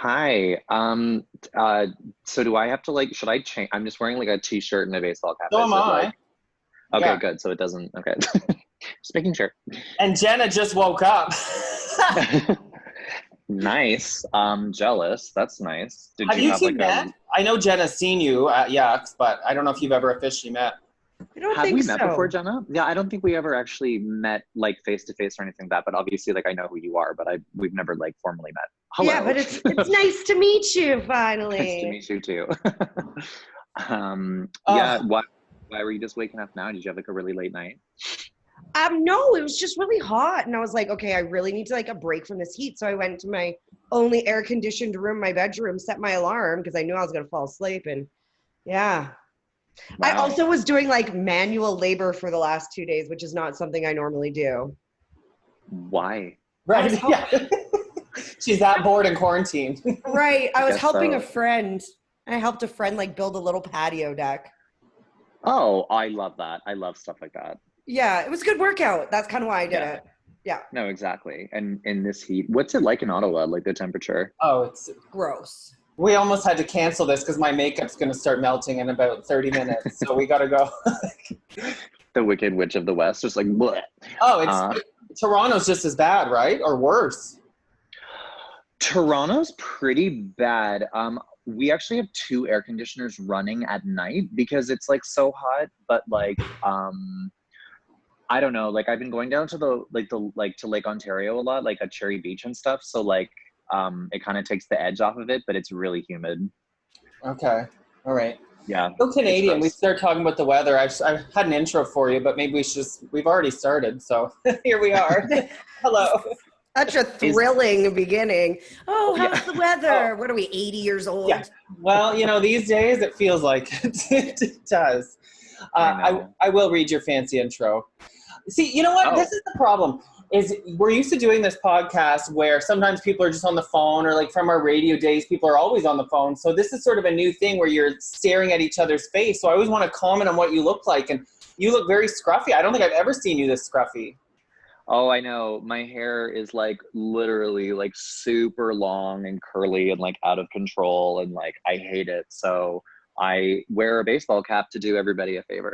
Hi. So do I have to should I change? I'm just wearing like a t-shirt and a baseball cap. So Is am it I. okay, Yeah. good. So it doesn't, okay. Just making sure. And Jenna just woke up. Nice. Jealous. That's nice. Did Have you you have two like met? I know Jenna's seen you at Yucks, but I don't know if you've ever officially met. I don't have think we met before, so. Jenna? Yeah, I don't think we ever actually met like face to face or anything like that, but obviously like I know who you are, but we've never like formally met. Hello. Yeah, but it's nice to meet you finally. Nice to meet you too. Oh. Yeah, why were you just waking up now? Did you have like a really late night? No, it was just really hot, and I was like, okay, I really need to like a break from this heat. So I went to my only air conditioned room, my bedroom, set my alarm because I knew I was gonna fall asleep, and yeah. I Wow. also was doing like manual labor for the last 2 days, which is not something I normally do. Why? Right. Yeah. She's that bored in quarantine. Right. I was guess helping so. a friend. I helped a friend like build a little patio deck. Oh, I love that. I love stuff like that. Yeah, it was a good workout. That's kind of why I did Yeah. it. Yeah. No, exactly. And in this heat, what's it like in Ottawa? Like the temperature? Oh, Gross. we almost had to cancel this because my makeup's going to start melting in about 30 minutes. So we got to go. The Wicked Witch of the West, just like bleh. Oh, Toronto's just as bad, right? Or worse. Toronto's pretty bad. We actually have two air conditioners running at night because it's like so hot, but like I don't know, like I've been going down to to Lake Ontario a lot, like at Cherry Beach and stuff. So like it kind of takes the edge off of it, but it's really humid. Okay. All right. Yeah. So Canadian, we gross. start talking about the weather. I had an intro for you, but maybe we've already started. So here we are. Hello. Such a thrilling beginning. Oh, how's Yeah. the weather? What are we, 80 years old? Yeah. Well, these days it feels like it does. I will read your fancy intro. See, you know what? Oh. This is the problem. Is we're used to doing this podcast where sometimes people are just on the phone, or like from our radio days, people are always on the phone. So this is sort of a new thing where you're staring at each other's face. So I always want to comment on what you look like, and you look very scruffy. I don't think I've ever seen you this scruffy. Oh, I know. My hair is like literally like super long and curly and like out of control, and like I hate it. So I wear a baseball cap to do everybody a favor.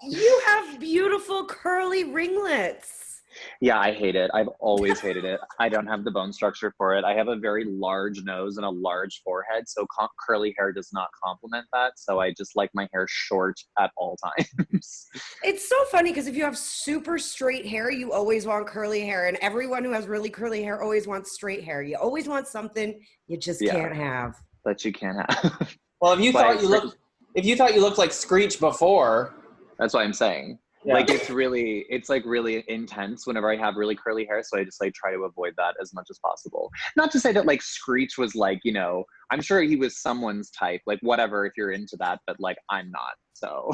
You have beautiful curly ringlets. Yeah, I hate it. I've always hated it. I don't have the bone structure for it. I have a very large nose and a large forehead, so curly hair does not complement that. So I just like my hair short at all times. It's so funny because if you have super straight hair, you always want curly hair. And everyone who has really curly hair always wants straight hair. You always want something you just can't have. That you can't have. Well, if you thought you looked like Screech before, that's what I'm saying. Yeah. Like it's like really intense whenever I have really curly hair, so I just like try to avoid that as much as possible. Not to say that like Screech was like, I'm sure he was someone's type, like whatever if you're into that, but like I'm not. So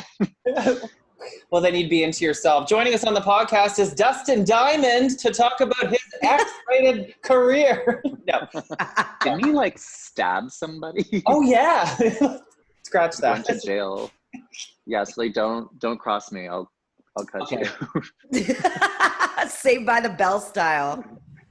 well, then you'd be into yourself. Joining us on the podcast is Dustin Diamond to talk about his X-rated career. No. Didn't he like stab somebody? Oh yeah. Scratch that. Went to jail. Yeah, so like don't cross me. I'll cut you. Saved by the Bell style.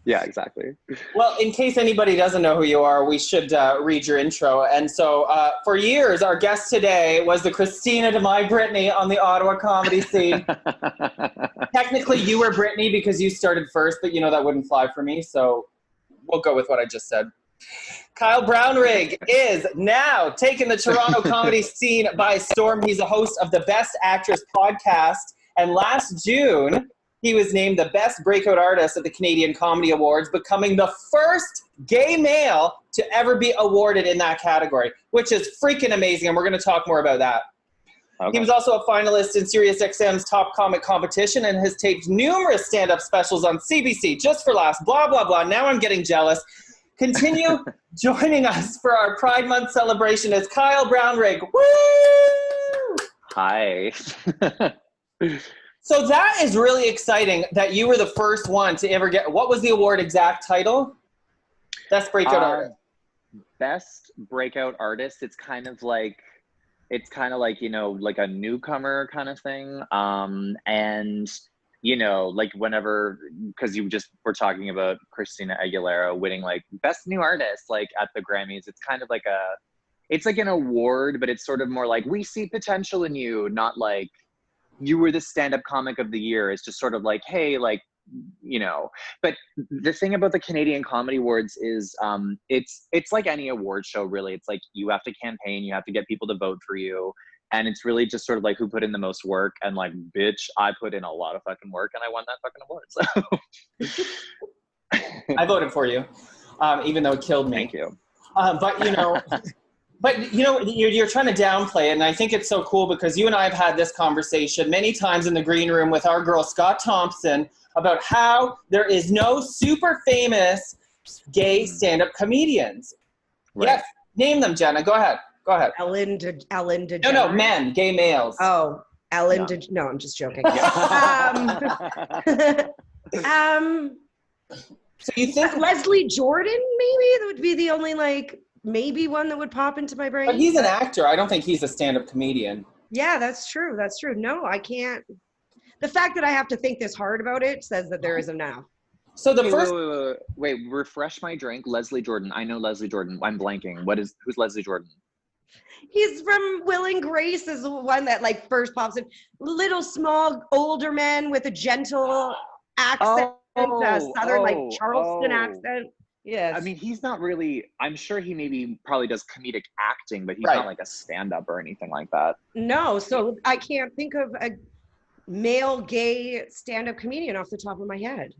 Yeah, exactly. Well, in case anybody doesn't know who you are, we should read your intro. And so for years, our guest today was the Christina to my Britney on the Ottawa comedy scene. Technically, you were Britney because you started first, but that wouldn't fly for me. So we'll go with what I just said. Kyle Brownrigg is now taking the Toronto comedy scene by storm. He's a host of the Best Actress podcast. And last June, he was named the Best Breakout Artist at the Canadian Comedy Awards, becoming the first gay male to ever be awarded in that category, which is freaking amazing. And we're going to talk more about that. Okay. He was also a finalist in SiriusXM's Top Comic Competition and has taped numerous stand-up specials on CBC. Just for laughs, blah, blah, blah. Now I'm getting jealous. Continue joining us for our Pride Month celebration is Kyle Brownrigg. Woo! Hi. So that is really exciting that you were the first one to ever get, what was the award exact title? Best Breakout Artist. Best Breakout Artist. It's kind of like, like a newcomer kind of thing. And you know, like whenever, because you just were talking about Christina Aguilera winning like best new artist, like at the Grammys, it's kind of like it's like an award, but it's sort of more like, we see potential in you, not like you were the stand-up comic of the year. It's just sort of like, hey, like, you know. But the thing about the Canadian Comedy Awards is it's like any award show, really. It's like you have to campaign, you have to get people to vote for you. And it's really just sort of like who put in the most work. And like, bitch, I put in a lot of fucking work and I won that fucking award. So I voted for you, even though it killed me. Thank you. But you know, you're trying to downplay it, and I think it's so cool because you and I have had this conversation many times in the green room with our girl Scott Thompson about how there is no super famous gay stand-up comedians. Right. Yes, name them, Jenna. Go ahead. Ellen DeGeneres. No, men, gay males. Oh, no, I'm just joking. So you think Leslie Jordan, maybe? That would be the only, like, maybe one that would pop into my brain. But he's an actor. I don't think he's a stand-up comedian. Yeah, that's true. No, I can't. The fact that I have to think this hard about it says that there is enough. So the wait, refresh my drink. Leslie Jordan. I know Leslie Jordan. I'm blanking. Who's Leslie Jordan? He's from Will and Grace is the one that like first pops in. Little small older man with a gentle accent, southern like Charleston accent. Yes. I mean, he's not really, I'm sure he probably does comedic acting, but he's Right. not like a stand-up or anything like that. No, so I can't think of a male gay stand-up comedian off the top of my head.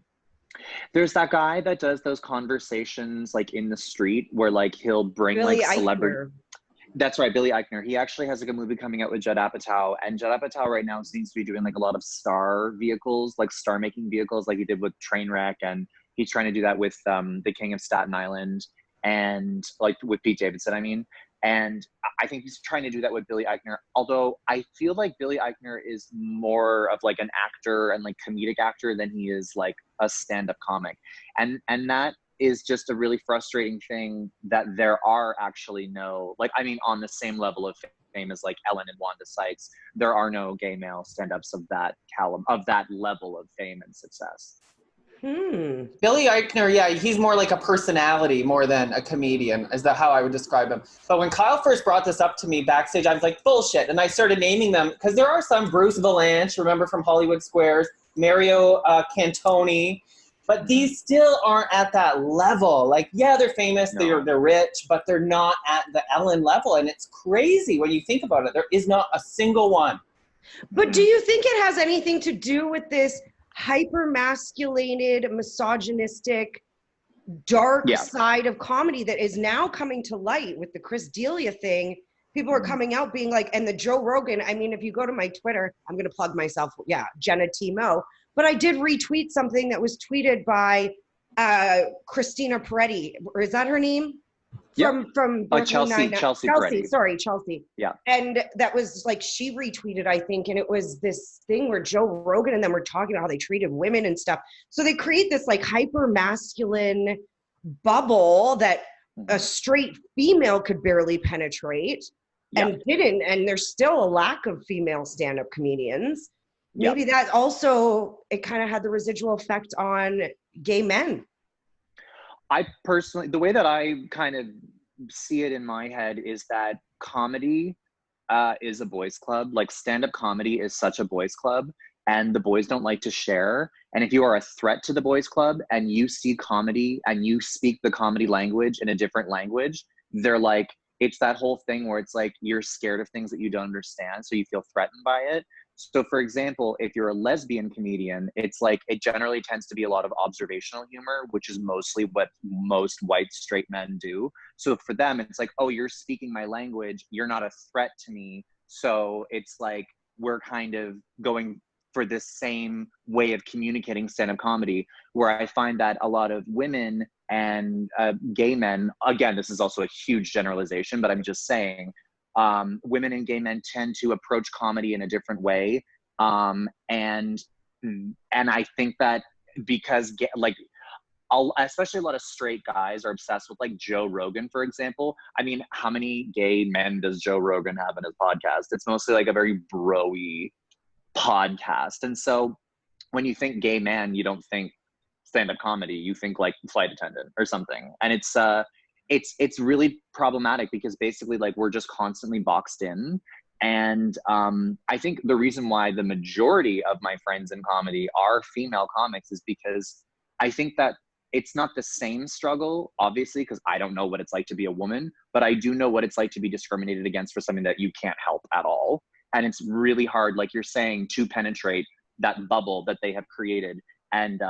There's that guy that does those conversations like in the street where like he'll bring Billy like celebrity. Eichner. That's right, Billy Eichner. He actually has like a movie coming out with Judd Apatow, and Judd Apatow right now seems to be doing like a lot of star vehicles, like star making vehicles, like he did with Trainwreck, and he's trying to do that with the King of Staten Island, and like with Pete Davidson, I mean. And I think he's trying to do that with Billy Eichner. Although I feel like Billy Eichner is more of like an actor and like comedic actor than he is like a stand-up comic, and that is just a really frustrating thing that there are actually no, like, I mean, on the same level of fame as like Ellen and Wanda Sykes, there are no gay male stand-ups of that caliber, of that level of fame and success. Billy Eichner, yeah, he's more like a personality more than a comedian, is that how I would describe him. But when Kyle first brought this up to me backstage, I was like, bullshit. And I started naming them, because there are some, Bruce Valanche, remember from Hollywood Squares, Mario Cantoni, but these still aren't at that level. Like, yeah, they're famous, No. they're rich, but they're not at the Ellen level. And it's crazy when you think about it. There is not a single one. But do you think it has anything to do with this hyper-masculated, misogynistic, dark side of comedy that is now coming to light with the Chris D'Elia thing? People are coming out being like, and the Joe Rogan, I mean, if you go to my Twitter, I'm going to plug myself, Jenna Timo, but I did retweet something that was tweeted by Christina Peretti, or is that her name? From Chelsea Peretti. Sorry, Chelsea. Yeah. And that was like, she retweeted, I think, and it was this thing where Joe Rogan and them were talking about how they treated women and stuff. So they create this like hyper masculine bubble that a straight female could barely penetrate and didn't. And there's still a lack of female stand-up comedians. Maybe that also, it kind of had the residual effect on gay men. I personally, the way that I kind of see it in my head is that comedy is a boys' club. Like stand-up comedy is such a boys' club, and the boys don't like to share. And if you are a threat to the boys' club and you see comedy and you speak the comedy language in a different language, they're like, it's that whole thing where it's like you're scared of things that you don't understand, so you feel threatened by it. So for example, if you're a lesbian comedian, it's like it generally tends to be a lot of observational humor, which is mostly what most white straight men do. So for them, it's like, oh, you're speaking my language, you're not a threat to me. So it's like we're kind of going for this same way of communicating stand-up comedy, where I find that a lot of women and gay men, again, this is also a huge generalization, but I'm just saying, women and gay men tend to approach comedy in a different way. And I think that because especially a lot of straight guys are obsessed with like Joe Rogan, for example. I mean, how many gay men does Joe Rogan have in his podcast? It's mostly like a very bro-y podcast. And so when you think gay man, you don't think stand-up comedy, you think like flight attendant or something. And it's really problematic because basically like we're just constantly boxed in. And I think the reason why the majority of my friends in comedy are female comics is because I think that it's not the same struggle, obviously, because I don't know what it's like to be a woman, but I do know what it's like to be discriminated against for something that you can't help at all. And it's really hard, like you're saying, to penetrate that bubble that they have created. And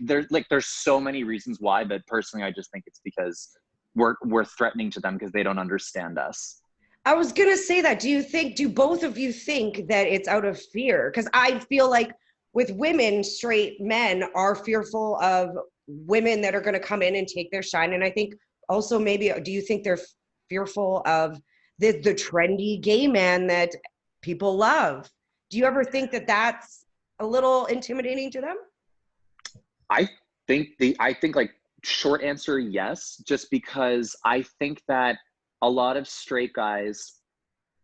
there's so many reasons why, but personally, I just think it's because we're threatening to them because they don't understand us. I was gonna say that. Do both of you think that it's out of fear? Because I feel like with women, straight men are fearful of women that are gonna come in and take their shine. And I think also maybe, do you think they're fearful of the trendy gay man that people love? Do you ever think that that's a little intimidating to them? I think like short answer, yes, just because I think that a lot of straight guys,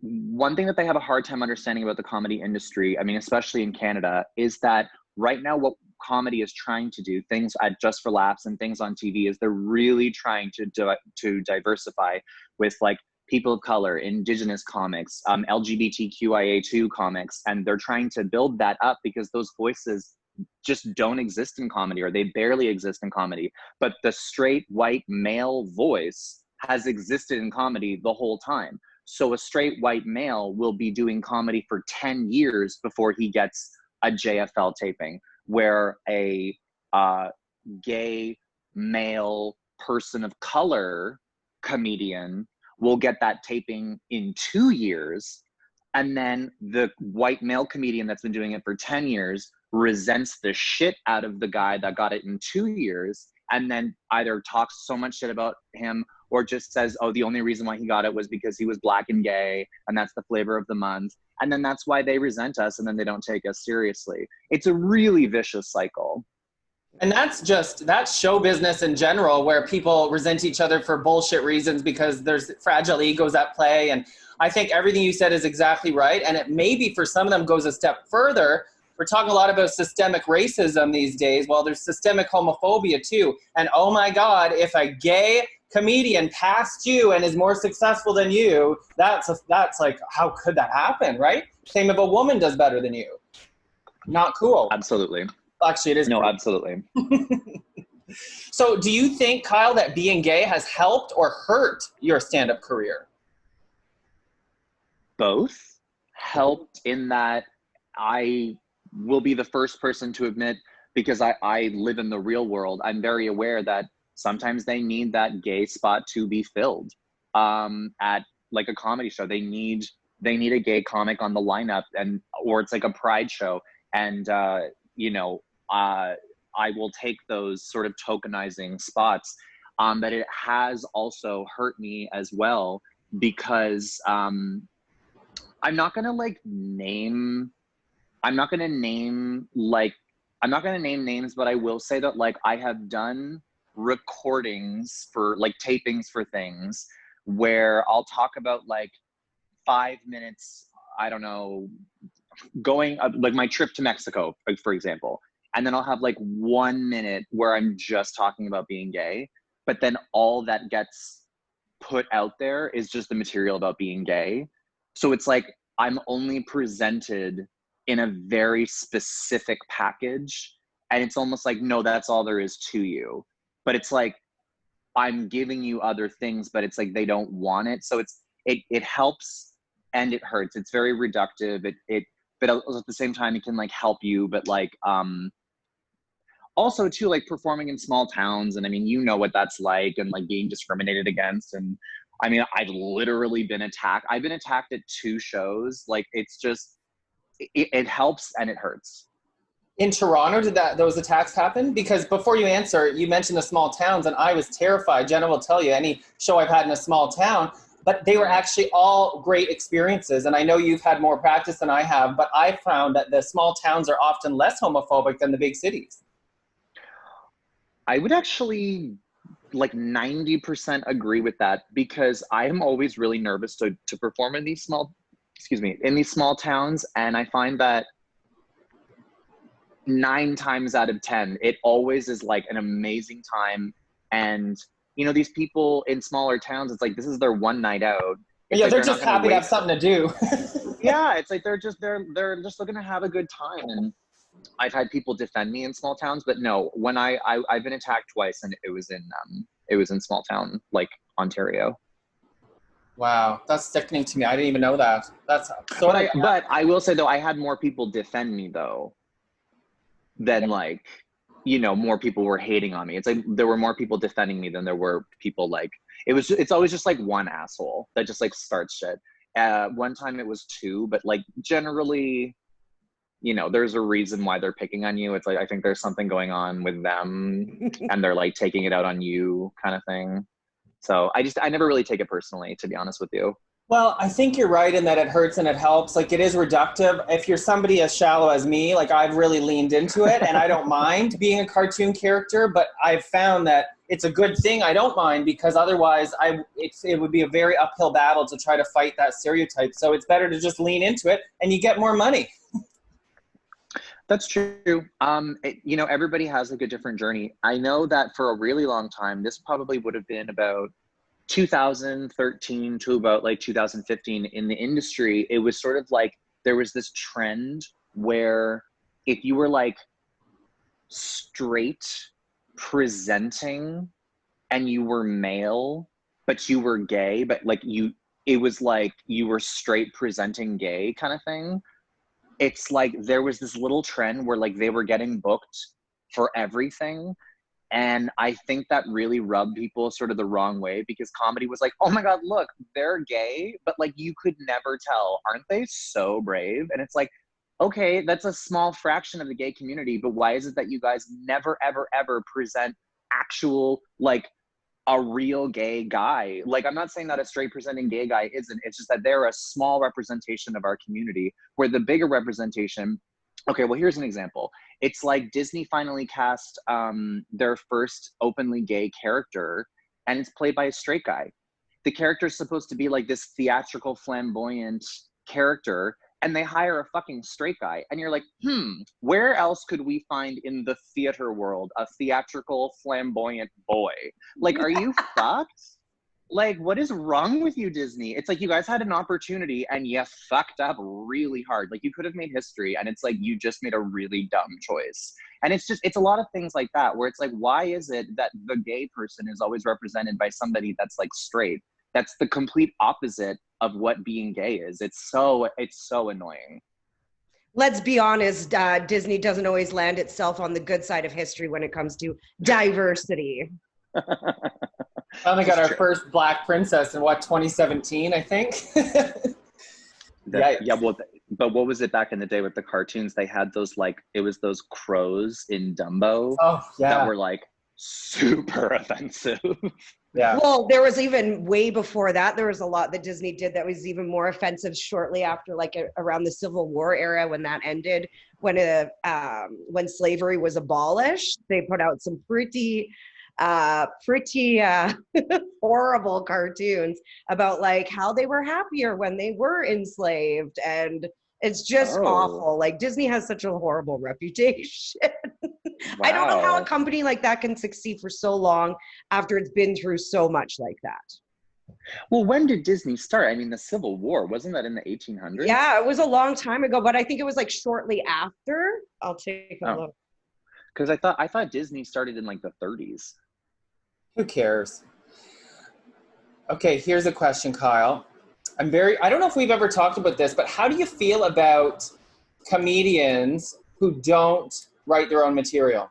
one thing that they have a hard time understanding about the comedy industry, I mean, especially in Canada, is that right now what comedy is trying to do, things at Just for Laughs and things on TV, is they're really trying to diversify with like people of color, indigenous comics, LGBTQIA2 comics, and they're trying to build that up because those voices just don't exist in comedy, or they barely exist in comedy. But the straight white male voice has existed in comedy the whole time. So a straight white male will be doing comedy for 10 years before he gets a JFL taping, where a gay male person of color comedian will get that taping in 2 years. And then the white male comedian that's been doing it for 10 years resents the shit out of the guy that got it in 2 years, and then either talks so much shit about him or just says, oh, the only reason why he got it was because he was Black and gay, and that's the flavor of the month. And then that's why they resent us, and then they don't take us seriously. It's a really vicious cycle. And that's show business in general, where people resent each other for bullshit reasons because there's fragile egos at play. And I think everything you said is exactly right. And it maybe for some of them goes a step further. We're talking a lot about systemic racism these days. Well, there's systemic homophobia too. And oh my God, if a gay comedian passed you and is more successful than you, that's like, how could that happen, right? Same if a woman does better than you. Not cool. Absolutely. Actually, it is. No, absolutely. So do you think, Kyle, that being gay has helped or hurt your stand-up career? Both. Helped in that I will be the first person to admit, because I live in the real world, I'm very aware that sometimes they need that gay spot to be filled. At like a comedy show, they need a gay comic on the lineup, or it's like a pride show. And I will take those sort of tokenizing spots. But it has also hurt me as well, because I'm not gonna name names, but I will say that like I have done recordings for like tapings for things where I'll talk about like 5 minutes, I don't know, going like my trip to Mexico, for example. And then I'll have like 1 minute where I'm just talking about being gay, but then all that gets put out there is just the material about being gay. So it's like I'm only presented in a very specific package, and it's almost like, no, that's all there is to you. But it's like I'm giving you other things, but it's like they don't want it. So it helps and it hurts. It's very reductive. But at the same time, it can like help you, but like also too, like performing in small towns, and I mean, you know what that's like, and like being discriminated against. And I mean, I've literally been attacked. I've been attacked at 2 shows. Like it's just, it helps and it hurts. In Toronto, did those attacks happen? Because before you answer, you mentioned the small towns, and I was terrified. Jenna will tell you, any show I've had in a small town, but they were actually all great experiences. And I know you've had more practice than I have, but I found that the small towns are often less homophobic than the big cities. I would actually like 90% agree with that, because I am always really nervous to perform in these small towns. And I find that 9 times out of 10, it always is like an amazing time. And, you know, these people in smaller towns, it's like, this is their one night out. It's Yeah, like they're just happy to have something to do. Yeah, it's like they're just looking to have a good time. And I've had people defend me in small towns, but no, when I've been attacked twice, and it was in small town like Ontario. Wow, that's sickening to me. I didn't even know that. That's so. But I will say though, I had more people defend me though than like, you know, more people were hating on me. It's like there were more people defending me than there were people like, it's always just like one asshole that just like starts shit. One time it was 2, but like generally, you know, there's a reason why they're picking on you. It's like, I think there's something going on with them and they're like taking it out on you kind of thing. So I never really take it personally, to be honest with you. Well, I think you're right in that it hurts and it helps. Like, it is reductive. If you're somebody as shallow as me, like, I've really leaned into it, and I don't mind being a cartoon character, but I've found that it's a good thing I don't mind, because otherwise it would be a very uphill battle to try to fight that stereotype. So it's better to just lean into it, and you get more money. That's true. You know, everybody has like a different journey. I know that for a really long time, this probably would have been about 2013 to about like 2015 in the industry. It was sort of like there was this trend where if you were like straight presenting and you were male, but you were gay, but like it was like you were straight presenting gay kind of thing. It's like there was this little trend where like they were getting booked for everything. And I think that really rubbed people sort of the wrong way, because comedy was like, oh my God, look, they're gay, but like you could never tell. Aren't they so brave? And it's like, okay, that's a small fraction of the gay community, but why is it that you guys never, ever, ever present actual, like, a real gay guy? Like, I'm not saying that a straight presenting gay guy isn't, it's just that they're a small representation of our community, where the bigger representation, okay, well, here's an example. It's like Disney finally cast their first openly gay character, and it's played by a straight guy. The character is supposed to be like this theatrical, flamboyant character, and they hire a fucking straight guy. And you're like, where else could we find in the theater world a theatrical, flamboyant boy? Like, are you fucked? Like, what is wrong with you, Disney? It's like you guys had an opportunity and you fucked up really hard. Like, you could have made history, and it's like you just made a really dumb choice. And it's a lot of things like that, where it's like, why is it that the gay person is always represented by somebody that's like straight? That's the complete opposite of what being gay is. It's so annoying. Let's be honest, Disney doesn't always land itself on the good side of history when it comes to diversity. Finally got our first black princess in 2017, I think. Yeah, well, but what was it back in the day with the cartoons? They had those, like, it was those crows in Dumbo that were like super offensive. Yeah. Well, there was even way before that, there was a lot that Disney did that was even more offensive shortly after, like around the Civil War era, when that ended, when slavery was abolished. They put out some pretty horrible cartoons about like how they were happier when they were enslaved, and it's just awful. Like, Disney has such a horrible reputation. Wow. I don't know how a company like that can succeed for so long after it's been through so much like that. Well, when did Disney start? I mean, the Civil War, wasn't that in the 1800s? Yeah, it was a long time ago, but I think it was like shortly after. I'll take a look. Because I thought Disney started in like the 30s. Who cares? Okay, here's a question, Kyle. I don't know if we've ever talked about this, but how do you feel about comedians who don't write their own material?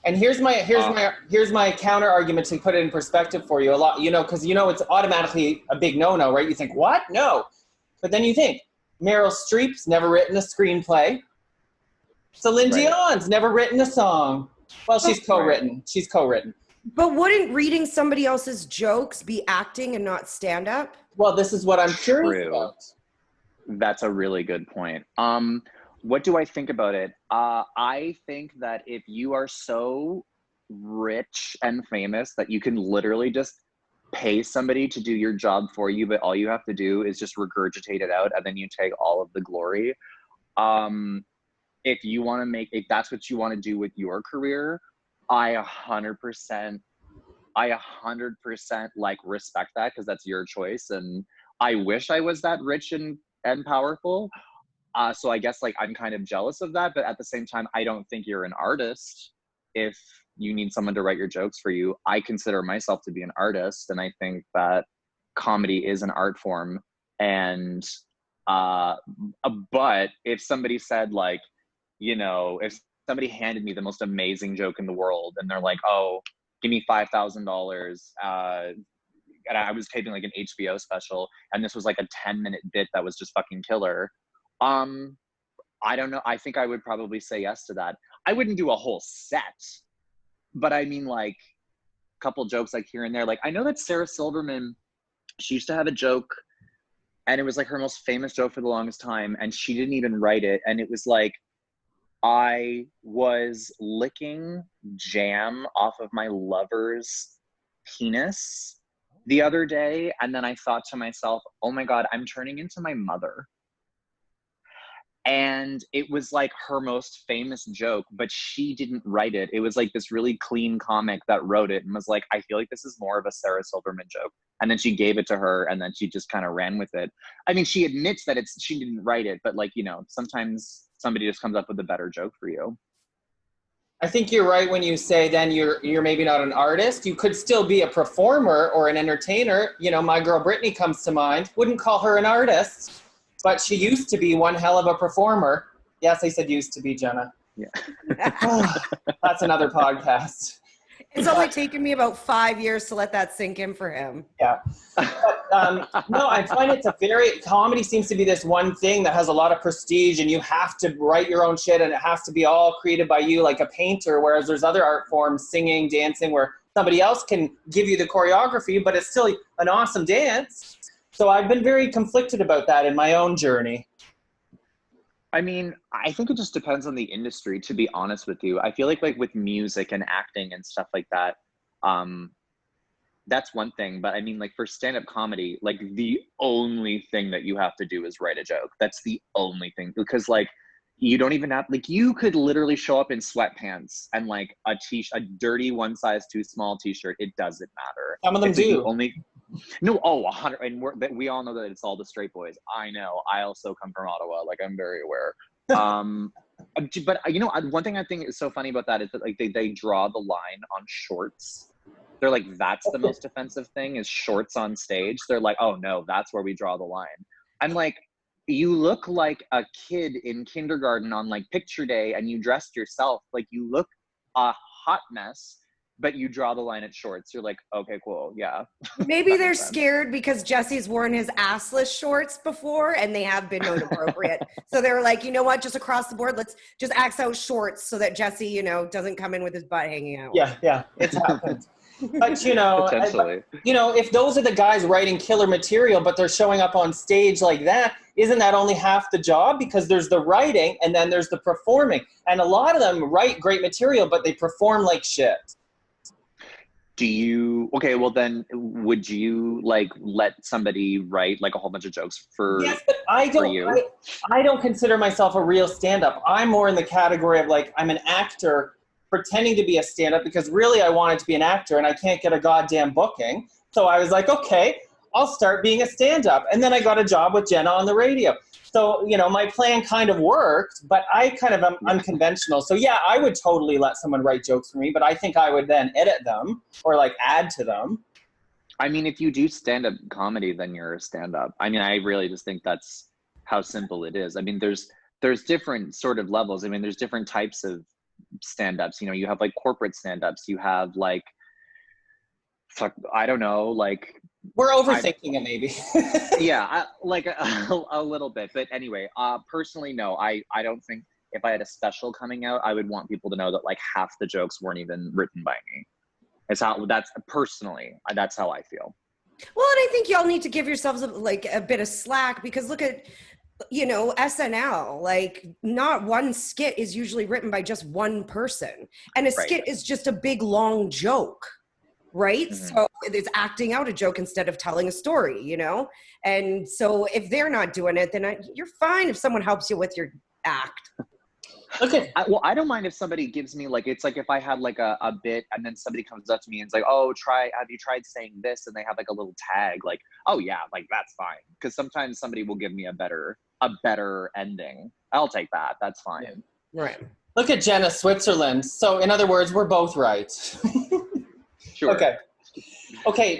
And here's my counter argument to put it in perspective for you. A lot, because it's automatically a big no-no, right? You think, what? No. But then you think, Meryl Streep's never written a screenplay. Celine Dion's never written a song. Well, she's co-written. She's co-written. But wouldn't reading somebody else's jokes be acting and not stand-up? Well, this is what I'm curious about. That's a really good point. What do I think about it? I think that if you are so rich and famous that you can literally just pay somebody to do your job for you, but all you have to do is just regurgitate it out and then you take all of the glory, If you want to if that's what you want to do with your career, I 100% like respect that, because that's your choice. And I wish I was that rich and powerful. So I guess like I'm kind of jealous of that, but at the same time, I don't think you're an artist if you need someone to write your jokes for you. I consider myself to be an artist, and I think that comedy is an art form. And but if somebody said like, you know, if somebody handed me the most amazing joke in the world and they're like, oh, give me $5,000, and I was taping like an HBO special, and this was like a 10-minute bit that was just fucking killer. I don't know. I think I would probably say yes to that. I wouldn't do a whole set, but I mean like a couple jokes like here and there. Like I know that Sarah Silverman, she used to have a joke, and it was like her most famous joke for the longest time, and she didn't even write it. And it was like, I was licking jam off of my lover's penis the other day, and then I thought to myself, oh my God, I'm turning into my mother. And it was like her most famous joke, but she didn't write it. It was like this really clean comic that wrote it and was like, I feel like this is more of a Sarah Silverman joke. And then she gave it to her, and then she just kind of ran with it. I mean, she admits that she didn't write it, but like, you know, sometimes somebody just comes up with a better joke for you. I think you're right when you say then you're maybe not an artist. You could still be a performer or an entertainer. You know, my girl Britney comes to mind. Wouldn't call her an artist, but she used to be one hell of a performer. Yes, I said used to be, Jenna. Yeah. That's another podcast. It's only taken me about 5 years to let that sink in for him. Yeah. But, no, I find comedy seems to be this one thing that has a lot of prestige, and you have to write your own shit, and it has to be all created by you like a painter, whereas there's other art forms, singing, dancing, where somebody else can give you the choreography, but it's still an awesome dance. So I've been very conflicted about that in my own journey. I mean, I think it just depends on the industry, to be honest with you. I feel like with music and acting and stuff like that, that's one thing. But I mean, like for stand-up comedy, like the only thing that you have to do is write a joke. That's the only thing, because like you don't even have, like you could literally show up in sweatpants and like a dirty one size too small t-shirt. It doesn't matter. Some of them do. No, 100, and we all know that it's all the straight boys. I know. I also come from Ottawa. Like I'm very aware. But you know, one thing I think is so funny about that is that like they draw the line on shorts. They're like, that's the most offensive thing is shorts on stage. They're like, oh no, that's where we draw the line. I'm like, you look like a kid in kindergarten on like picture day, and you dressed yourself. Like you look a hot mess, but you draw the line at shorts. You're like, okay, cool, yeah. Maybe they're scared because Jesse's worn his assless shorts before, and they have been inappropriate. So they were like, you know what, just across the board, let's just axe out shorts so that Jesse, you know, doesn't come in with his butt hanging out. Yeah, it's happened. But you know, if those are the guys writing killer material, but they're showing up on stage like that, isn't that only half the job? Because there's the writing and then there's the performing. And a lot of them write great material, but they perform like shit. Okay, well then would you like let somebody write like a whole bunch of jokes for Yes, but I don't consider myself a real stand-up. I'm more in the category of like, I'm an actor pretending to be a stand-up because really I wanted to be an actor and I can't get a goddamn booking. So I was like, okay, I'll start being a stand-up. And then I got a job with Jenna on the radio. So, you know, my plan kind of worked, but I kind of am unconventional. So yeah, I would totally let someone write jokes for me, but I think I would then edit them or like add to them. I mean, if you do stand-up comedy, then you're a stand-up. I mean, I really just think that's how simple it is. I mean, there's different sort of levels. I mean, there's different types of stand-ups. You know, you have like corporate stand-ups. You have like, I don't know, like. We're overthinking it maybe. Yeah, like a little bit. But anyway, personally, no, I don't think if I had a special coming out, I would want people to know that like half the jokes weren't even written by me. That's personally, that's how I feel. Well, and I think y'all need to give yourselves like a bit of slack, because look at, you know, SNL, like not one skit is usually written by just one person. And a skit is just a big, long joke, right? Mm-hmm. So it's acting out a joke instead of telling a story, you know? And so if they're not doing it, then you're fine if someone helps you with your act. Okay. Well, I don't mind if somebody gives me like, it's like if I had like a bit and then somebody comes up to me and is like, oh, have you tried saying this? And they have like a little tag, like, oh yeah, like that's fine. Because sometimes somebody will give me a better ending. I'll take that. That's fine. Yeah. Right. Look at Jenna, Switzerland. So in other words, we're both right. Sure. Okay.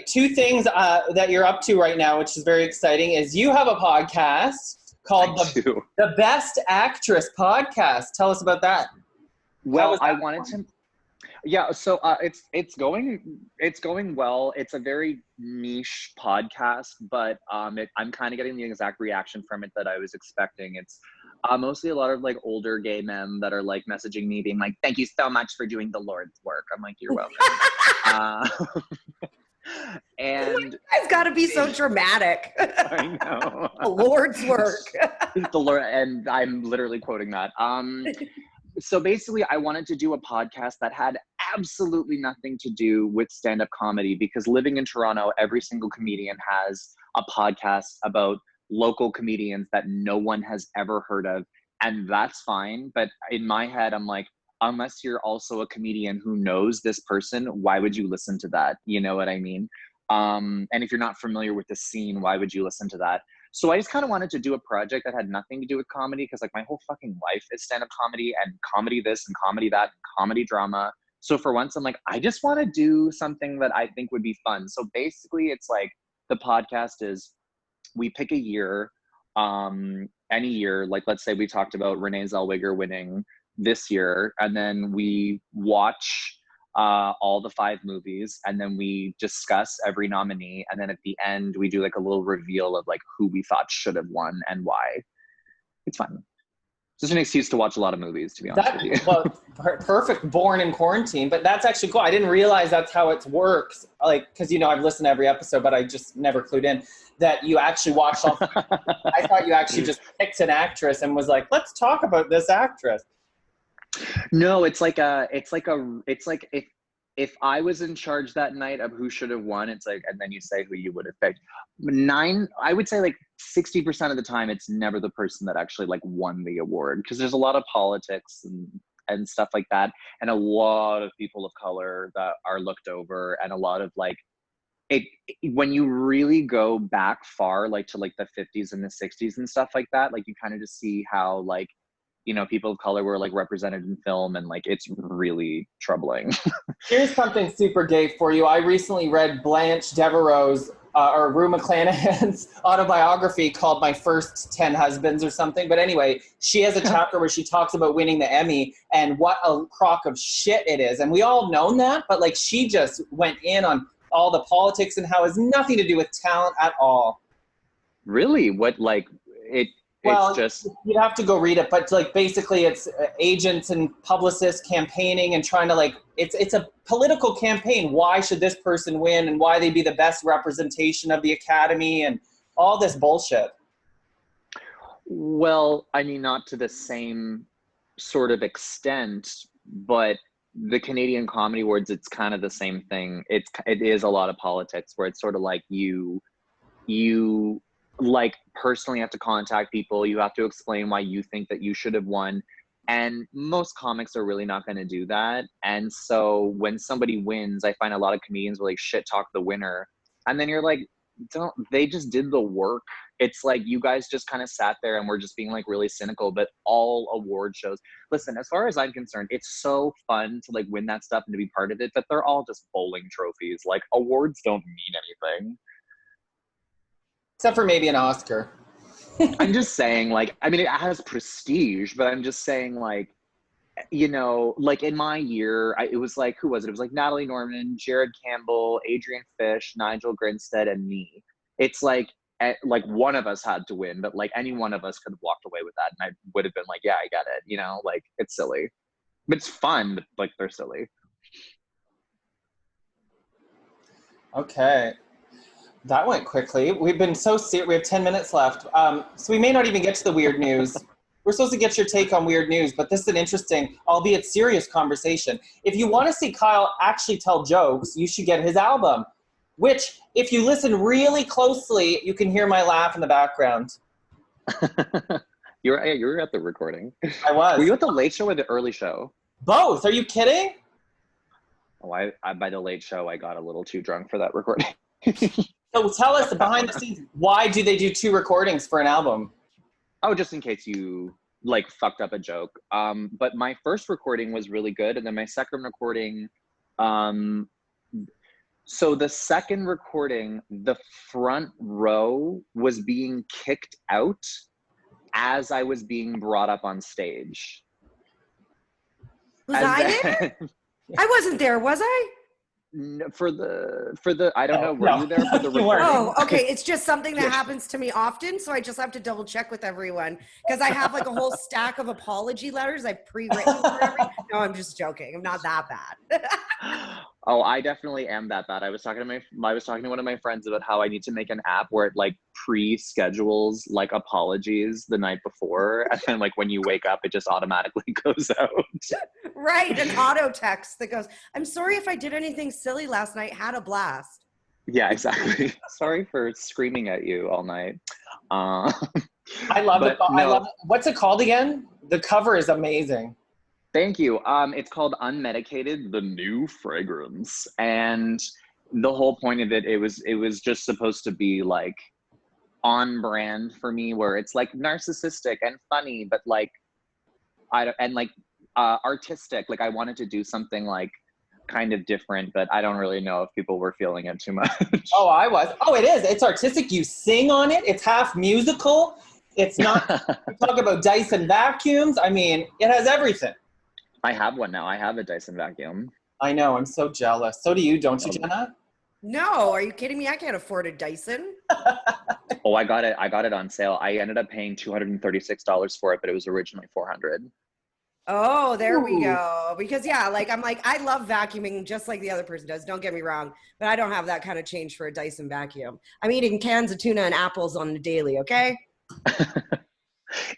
Two things that you're up to right now, which is very exciting, is you have a podcast called the Best Actress Podcast. Tell us about that. Well, I wanted to. Yeah, so it's going well. It's a very niche podcast, but I'm kind of getting the exact reaction from it that I was expecting. It's mostly a lot of like older gay men that are like messaging me, being like, "Thank you so much for doing the Lord's work." I'm like, "You're welcome." And you guys got to be so dramatic. I know. The Lord's work. The Lord, and I'm literally quoting that. So basically, I wanted to do a podcast that had absolutely nothing to do with stand-up comedy, because living in Toronto, every single comedian has a podcast about local comedians that no one has ever heard of, and that's fine. But in my head, I'm like, unless you're also a comedian who knows this person, why would you listen to that? You know what I mean? And if you're not familiar with the scene, why would you listen to that? So I just kind of wanted to do a project that had nothing to do with comedy, because like my whole fucking life is stand-up comedy and comedy this and comedy that and comedy drama. So for once, I'm like, I just want to do something that I think would be fun. So basically, it's like the podcast is, we pick a year, any year, like let's say we talked about Renee Zellweger winning this year, and then we watch all the 5 movies, and then we discuss every nominee, and then at the end we do like a little reveal of like who we thought should have won and why. It's fun. It's just an excuse to watch a lot of movies, to be honest with you. Well, perfect, born in quarantine, but that's actually cool. I didn't realize that's how it works, like, because I've listened to every episode, but I just never clued in that you actually watched all. I thought you actually just picked an actress and was like, let's talk about this actress. No, it's like if I was in charge that night of who should have won, it's like, and then you say who you would have picked. I would say like 60% of the time, it's never the person that actually like won the award, because there's a lot of politics and stuff like that, and a lot of people of color that are looked over, and a lot of like when you really go back far, like to like the 50s and the 60s and stuff like that, like you kind of just see how like, people of color were like represented in film, and like it's really troubling. Here's something super gay for you. I recently read Blanche Devereaux's or Rue McClanahan's autobiography called My First 10 Husbands or something. But anyway, she has a chapter where she talks about winning the Emmy and what a crock of shit it is. And we all known that, but like she just went in on all the politics and how it has nothing to do with talent at all. Really? What, like it? Well, it's just, you'd have to go read it, but like basically it's agents and publicists campaigning and trying to like, it's a political campaign. Why should this person win, and why they be the best representation of the Academy and all this bullshit? Well, I mean, not to the same sort of extent, but the Canadian Comedy Awards, it's kind of the same thing. It is a lot of politics, where it's sort of like you like personally have to contact people. You have to explain why you think that you should have won. And most comics are really not going to do that. And so when somebody wins, I find a lot of comedians will like shit talk the winner. And then you're like, they just did the work. It's like, you guys just kind of sat there and we're just being like really cynical. But all award shows, listen, as far as I'm concerned, it's so fun to like win that stuff and to be part of it, but they're all just bowling trophies. Like, awards don't mean anything. Except for maybe an Oscar. I'm just saying, like, I mean, it has prestige, but I'm just saying, like, like in my year, it was like, who was it? It was like Natalie Norman, Jared Campbell, Adrian Fish, Nigel Grinstead, and me. It's like one of us had to win, but like any one of us could have walked away with that, and I would have been like, yeah, I get it. Like, it's silly. But it's fun, but like they're silly. Okay. That went quickly. We've been so serious. We have 10 minutes left. So we may not even get to the weird news. We're supposed to get your take on weird news, but this is an interesting, albeit serious conversation. If you want to see Kyle actually tell jokes, you should get his album, which if you listen really closely, you can hear my laugh in the background. You were at the recording. I was. Were you at the late show or the early show? Both. Are you kidding? Oh, I by the late show, I got a little too drunk for that recording. So tell us behind the scenes. Why do they do 2 recordings for an album? Oh, just in case you like fucked up a joke. But my first recording was really good, and then my second recording. So the second recording, the front row was being kicked out as I was being brought up on stage. Was I there? I wasn't there, was I? For the I don't know, were you there for the You weren't. recording? Oh, okay. It's just something that happens to me often, so I just have to double check with everyone because I have like a whole stack of apology letters I've pre-written for everyone. No, I'm just joking. I'm not that bad. Oh, I definitely am that bad. I was talking to one of my friends about how I need to make an app where it like pre-schedules like apologies the night before, and then like when you wake up, it just automatically goes out. Right, an auto text that goes, "I'm sorry if I did anything silly last night. Had a blast." Yeah, exactly. Sorry for screaming at you all night. I love it. I love it. What's it called again? The cover is amazing. Thank you. It's called Unmedicated, the New Fragrance. And the whole point of it was just supposed to be like on brand for me, where it's like narcissistic and funny, but like artistic. Like I wanted to do something like kind of different, but I don't really know if people were feeling it too much. Oh, I was. Oh, it is. It's artistic. You sing on it. It's half musical. It's not, we talk about Dyson vacuums. I mean, it has everything. I have one now. I have a Dyson vacuum. I know. I'm so jealous. So do you, don't you, Jenna? No, are you kidding me? I can't afford a Dyson. Oh, I got it on sale. I ended up paying $236 for it, but it was originally $400. Oh, there we Ooh. go. Because yeah, like I'm like, I love vacuuming just like the other person does. Don't get me wrong, but I don't have that kind of change for a Dyson vacuum. I'm eating cans of tuna and apples on the daily, okay?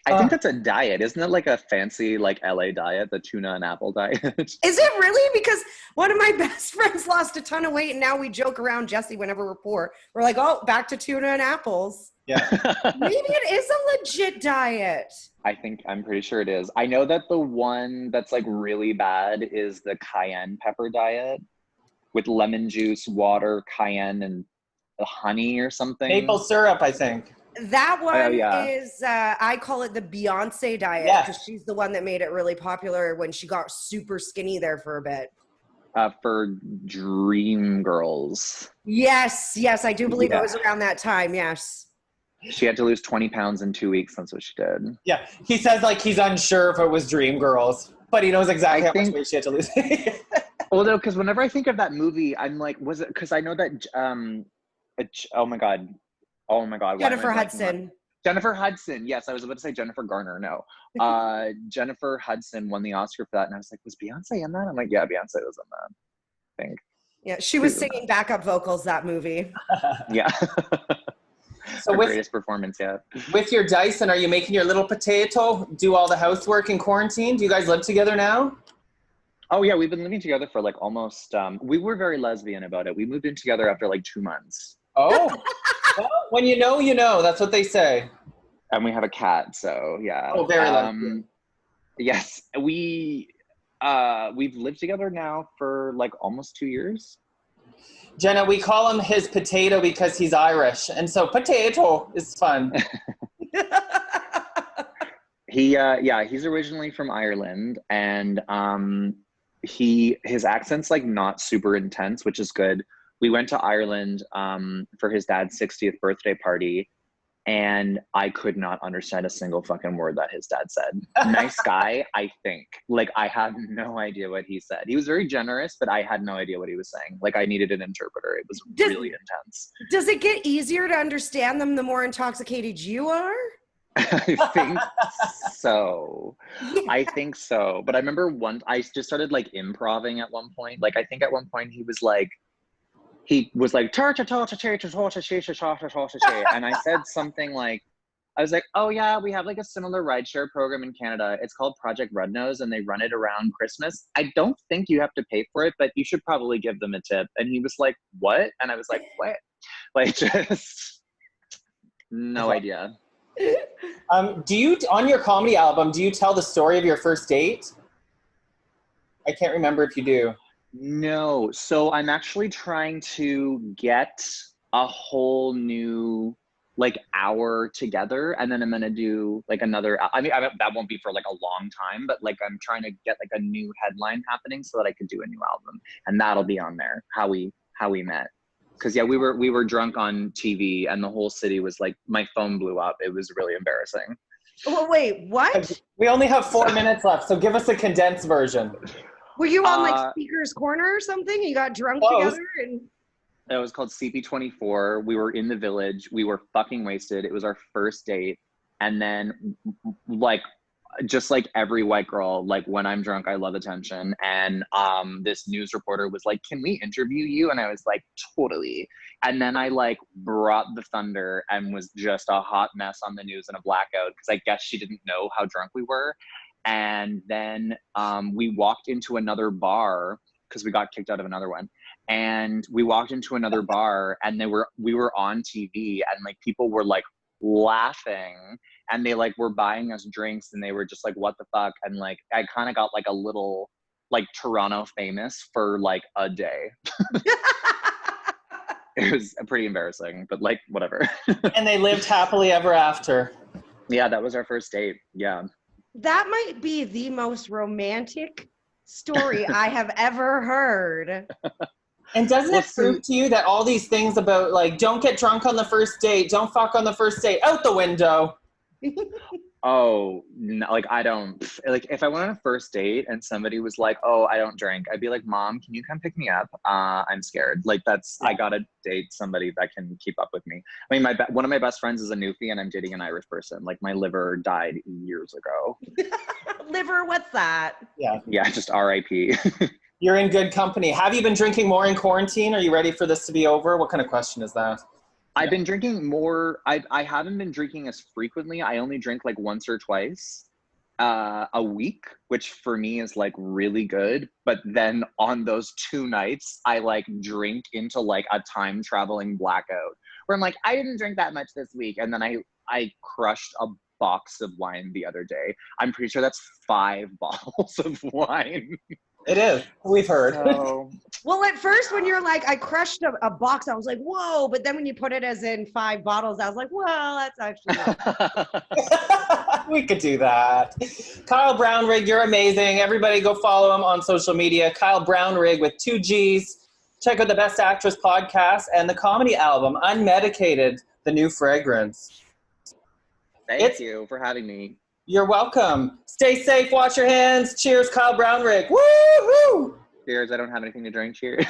I think that's a diet. Isn't it like a fancy like LA diet, the tuna and apple diet? Is it really? Because one of my best friends lost a ton of weight and now we joke around, Jesse, whenever we're poor. We're like, oh, back to tuna and apples. Yeah. Maybe it is a legit diet. I'm pretty sure it is. I know that the one that's like really bad is the cayenne pepper diet with lemon juice, water, cayenne, and honey or something. Maple syrup, I think. That one yeah. is, I call it the Beyonce diet because she's the one that made it really popular when she got super skinny there for a bit. For Dream Girls. Yes, I do believe it was around that time, yes. She had to lose 20 pounds in 2 weeks. That's what she did. Yeah, he says like he's unsure if it was Dream Girls, but he knows exactly how much weight she had to lose. Well, no, because whenever I think of that movie, I'm like, was it, because I know that, oh my God. Jennifer Hudson. Jennifer Hudson. Yes, I was about to say Jennifer Garner. No. Jennifer Hudson won the Oscar for that. And I was like, was Beyonce in that? I'm like, yeah, Beyonce was in that, I think. Yeah, she was singing backup vocals that movie. Yeah. So her greatest performance yet. With your Dyson, are you making your little potato do all the housework in quarantine? Do you guys live together now? Oh yeah, we've been living together for like almost, we were very lesbian about it. We moved in together after like 2 months. Oh, well, when you know, you know. That's what they say. And we have a cat, so yeah. Oh, very lesbian. Yes, we've lived together now for like almost 2 years. Jenna, we call him his potato because he's Irish, and so potato is fun. He's originally from Ireland, and his accent's like not super intense, which is good. We went to Ireland for his dad's 60th birthday party, and I could not understand a single fucking word that his dad said. Nice guy, I think. Like, I had no idea what he said. He was very generous, but I had no idea what he was saying. Like, I needed an interpreter. It was really intense. Does it get easier to understand them the more intoxicated you are? I think so. Yeah. I think so. But I remember I just started like improvising at one point. Like, I think at one point he was like, and I said something like, I was like, oh yeah, we have like a similar rideshare program in Canada. It's called Project Red Nose, and they run it around Christmas. I don't think you have to pay for it, but you should probably give them a tip. And he was like, what? And I was like, what? Like, just no idea. Do you, on your comedy album, do you tell the story of your first date? I can't remember if you do. No. So I'm actually trying to get a whole new like hour together, and then I'm gonna do like another. That won't be for like a long time, but like I'm trying to get like a new headline happening so that I could do a new album, and that'll be on there. How we met. Because yeah, we were drunk on TV, and the whole city was like, my phone blew up. It was really embarrassing. Well, wait, what? We only have 4 minutes left, so give us a condensed version. Were you on like Speaker's Corner or something? You got drunk together and. It was called CP24. We were in the Village. We were fucking wasted. It was our first date. And then like, just like every white girl, like when I'm drunk, I love attention. And this news reporter was like, can we interview you? And I was like, totally. And then I like brought the thunder and was just a hot mess on the news in a blackout because I guess she didn't know how drunk we were. And then we walked into another bar because we got kicked out of another one. And we walked into another bar and we were on TV and like people were like laughing and they like were buying us drinks and they were just like, what the fuck? And like, I kind of got like a little like Toronto famous for like a day. It was pretty embarrassing, but like, whatever. And they lived happily ever after. Yeah, that was our first date. Yeah. That might be the most romantic story I have ever heard. And doesn't it prove to you that all these things about like, don't get drunk on the first date, don't fuck on the first date, out the window? Oh, no, like I don't, like if I went on a first date and somebody was like, oh, I don't drink, I'd be like, Mom, can you come pick me up? I'm scared. Like I gotta date somebody that can keep up with me. I mean, one of my best friends is a newfie and I'm dating an Irish person. Like my liver died years ago. Liver, what's that? Yeah, just RIP. You're in good company. Have you been drinking more in quarantine? Are you ready for this to be over? What kind of question is that? I've been drinking more. I haven't been drinking as frequently. I only drink like once or twice a week, which for me is like really good. But then on those 2 nights, I like drink into like a time traveling blackout where I'm like, I didn't drink that much this week. And then I crushed a box of wine the other day. I'm pretty sure that's 5 bottles of wine. It is. We've heard. So, well, at first when you're like, I crushed a box, I was like, whoa. But then when you put it as in 5 bottles, I was like, well, that's actually we could do that. Kyle Brownrigg, you're amazing. Everybody go follow him on social media. Kyle Brownrigg with 2 G's. Check out the Best Actress podcast and the comedy album, Unmedicated, The New Fragrance. Thank you for having me. You're welcome. Stay safe. Wash your hands. Cheers, Kyle Brownrigg. Woo-hoo! Cheers. I don't have anything to drink. Cheers.